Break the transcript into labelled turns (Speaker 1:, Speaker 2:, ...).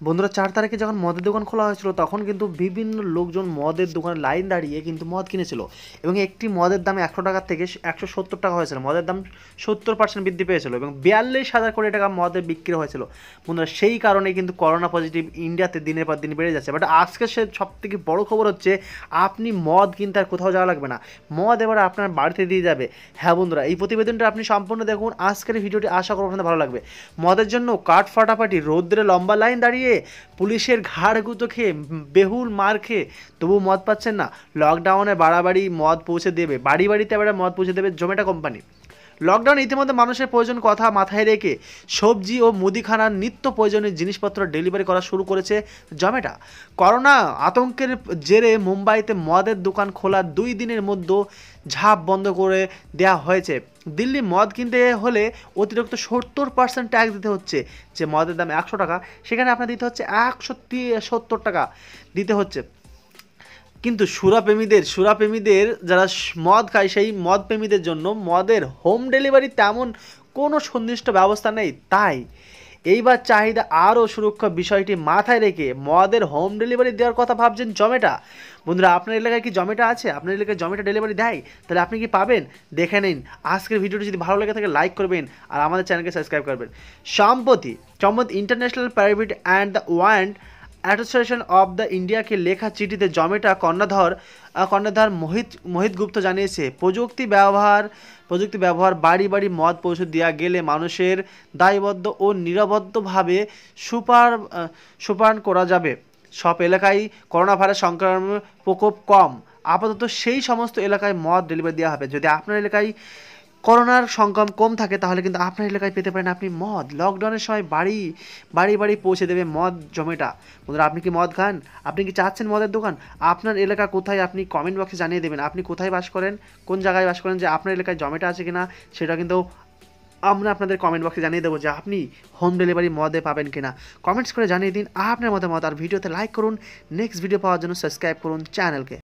Speaker 1: বন্ধুরা ৪ তারিখে যখন মদের দোকান খোলা হয়েছিল তখন কিন্তু বিভিন্ন লোকজন মদের দোকানে লাইন দাঁড়িয়ে কিন্তু মদ কিনেছিল এবং একটি মদের দাম ১০০ টাকা থেকে ১৭০ টাকা হয়েছিল। মদের দাম ৭০% বৃদ্ধি পেয়েছিল এবং ৪২,০০০ কোটি টাকা মদের বিক্রি হয়েছিল। বন্ধুরা সেই কারণেই কিন্তু করোনা পজিটিভ ইন্ডিয়াতে দিনের পর দিন বেড়ে যাচ্ছে। বাট আজকে সে সবথেকে বড় খবর হচ্ছে আপনি মদ কিনতে আর কোথাও যাওয়া লাগবে না, মদ এবার আপনার বাড়িতে দিয়ে যাবে। হ্যাঁ বন্ধুরা, এই প্রতিবেদনটা আপনি সম্পূর্ণ দেখুন। আজকের ভিডিওটি আশা করব আপনাদের ভালো লাগবে। মদের জন্য কাঠ ফাটাফাটি রৌদ্রে লম্বা লাইন দাঁড়িয়ে পুলিশের ঘাড় গুঁতো খেয়ে বেহুল মার খেয়ে তবু মদ পাচ্ছেন না। লকডাউনে বাড়াবাড়ি মদ পৌঁছে দেবে, বাড়ি বাড়িতে এবারে মদ পৌঁছে দেবে জোম্যাটো কোম্পানি। লকডাউনে ইতিমধ্যে মানুষের প্রয়োজন কথা মাথায় রেখে সবজি ও মুদিখানার নিত্য প্রয়োজনীয় জিনিসপত্র ডেলিভারি করা শুরু করেছে জোম্যাটো। করোনা আতঙ্কের জেরে মুম্বাইতে মদের দোকান খোলার 2 দিনের মধ্যে ঝাঁপ বন্ধ করে দেওয়া হয়েছে। দিল্লি মদ কিনতে হলে অতিরিক্ত 70% ট্যাক্স দিতে হচ্ছে। যে মদের দাম ১০০ টাকা সেখানে আপনার দিতে হচ্ছে ১৭০ টাকা দিতে হচ্ছে। কিন্তু সুরাপ্রেমীদের যারা মদ খায় সেই মদ প্রেমীদের জন্য মদের হোম ডেলিভারি তেমন কোনো সুনির্দিষ্ট ব্যবস্থা নেই। তাই এইবার চাহিদা আরও সুরক্ষা বিষয়টি মাথায় রেখে মদের হোম ডেলিভারি দেওয়ার কথা ভাবছেন জোম্যাটো। বন্ধুরা, আপনার এলাকায় কি জোম্যাটো আছে? আপনার এলাকায় জোম্যাটো ডেলিভারি দেয়? তাহলে আপনি কি পাবেন? দেখে নিন। আজকের ভিডিওটি যদি ভালো লেগে থাকে লাইক করবেন আর আমাদের চ্যানেলকে সাবস্ক্রাইব করবেন। সম্প্রতি ইন্টারন্যাশনাল প্রাইভেট অ্যান্ড দ্য ওয়ান্ড অ্যাসোসিয়েশন অফ দ্য ইন্ডিয়াকে লেখা চিঠিতে জোম্যাটো কর্ণধার মোহিত গুপ্ত জানিয়েছে, প্রযুক্তি ব্যবহার বাড়ি বাড়ি মদ পৌঁছে দেওয়া গেলে মানুষের দায়বদ্ধ ও নিরবদ্ধভাবে সুপান করা যাবে। সব এলাকায় করোনা ভাইরাস সংক্রমণের প্রকোপ কম। আপাতত সেই সমস্ত এলাকায় মদ ডেলিভারি দেওয়া হবে। যদি আপনার এলাকায় করোনার সংক্রমণ কম থাকে তাহলে কিন্তু আপনার এলাকায় পেতে পারেন আপনি মদ। লকডাউনের সময় বাড়ি বাড়ি পৌঁছে দেবে মদ জোম্যাটো। বন্ধুরা, আপনি কি মদ খান? আপনি কি চাচ্ছেন মদের দোকান? আপনার এলাকা কোথায় আপনি কমেন্ট বক্সে জানিয়ে দেবেন। আপনি কোথায় বাস করেন, কোন জায়গায় বাস করেন, যে আপনার এলাকায় জোম্যাটো আছে কিনা সেটা কিন্তু আমরা আপনাদের কমেন্ট বক্সে জানিয়ে দেবো যে আপনি হোম ডেলিভারি মদে পাবেন কিনা। কমেন্টস করে জানিয়ে দিন আপনার মতামত আর ভিডিওতে লাইক করুন। নেক্সট ভিডিও পাওয়ার জন্য সাবস্ক্রাইব করুন চ্যানেলকে।